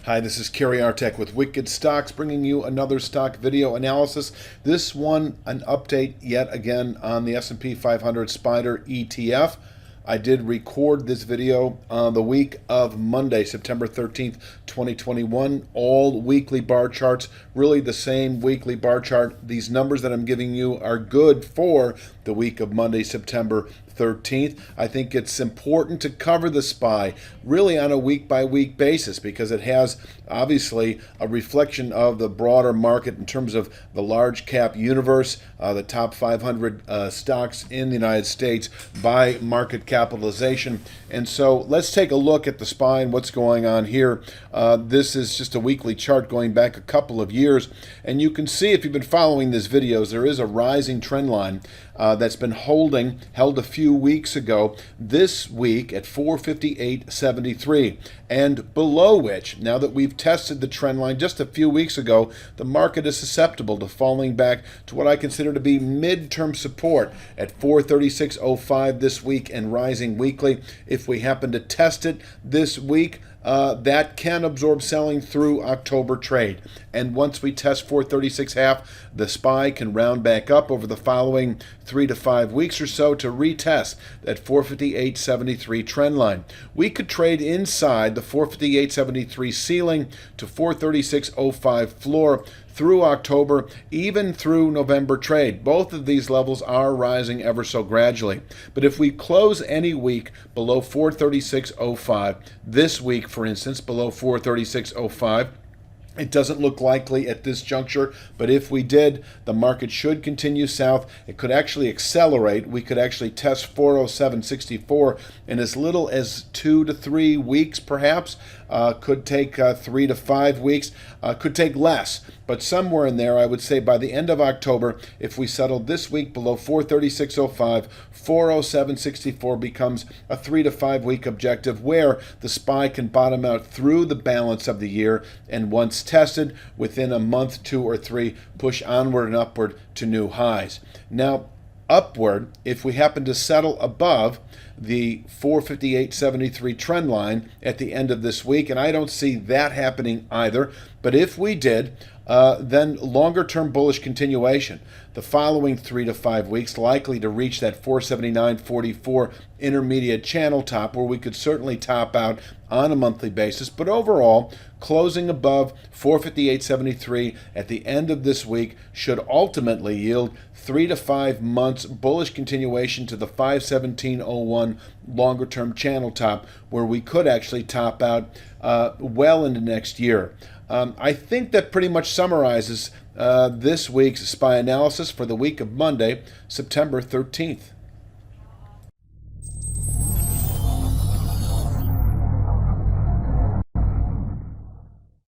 Hi, this is Kerry Artek with Wicked Stocks, bringing you another stock video analysis. This one, an update yet again on the S&P 500 SPDR ETF. I did record this video on the week of Monday, September 13th, 2021. All weekly bar charts, really the same weekly bar chart. These numbers that I'm giving you are good for the week of Monday, September 13th. I think it's important to cover the SPY really on a week-by-week basis because it has obviously a reflection of the broader market in terms of the large cap universe, the top 500 stocks in the United States by market capitalization. And so let's take a look at the SPY and what's going on here. This is just a weekly chart going back a couple of years, and you can see if you've been following these videos, there is a rising trend line that's been held a few weeks ago, this week at 458.73, and below which, now that we've tested the trend line just a few weeks ago, the market is susceptible to falling back to what I consider to be midterm support at 436.05 this week and rising weekly. If we happen to test it this week, that can absorb selling through October trade. And once we test 436.5, the SPY can round back up over the following 3 to 5 weeks or so to retest that 458.73 trend line. We could trade inside the 458.73 ceiling to 436.05 floor through October, even through November trade. Both of these levels are rising ever so gradually. But if we close any week below 436.05, this week, for instance, below 436.05, it doesn't look likely at this juncture, but if we did, the market should continue south. It could actually accelerate. We could actually test 407.64 in as little as 2 to 3 weeks, perhaps. Could take 3 to 5 weeks. Could take less, but somewhere in there, I would say by the end of October, if we settle this week below 436.05, 407.64 becomes a 3 to 5 week objective where the SPY can bottom out through the balance of the year, and once tested within a month, 2 or 3, push onward and upward to new highs. Now, upward, if we happen to settle above the 458.73 trend line at the end of this week, and I don't see that happening either, but if we did, then longer-term bullish continuation. The following 3 to 5 weeks likely to reach that 479.44 intermediate channel top, where we could certainly top out on a monthly basis. But overall, closing above 458.73 at the end of this week should ultimately yield 3 to 5 months bullish continuation to the 517.01 longer-term channel top, where we could actually top out well into next year. I think that pretty much summarizes this week's SPY analysis for the week of Monday, September 13th.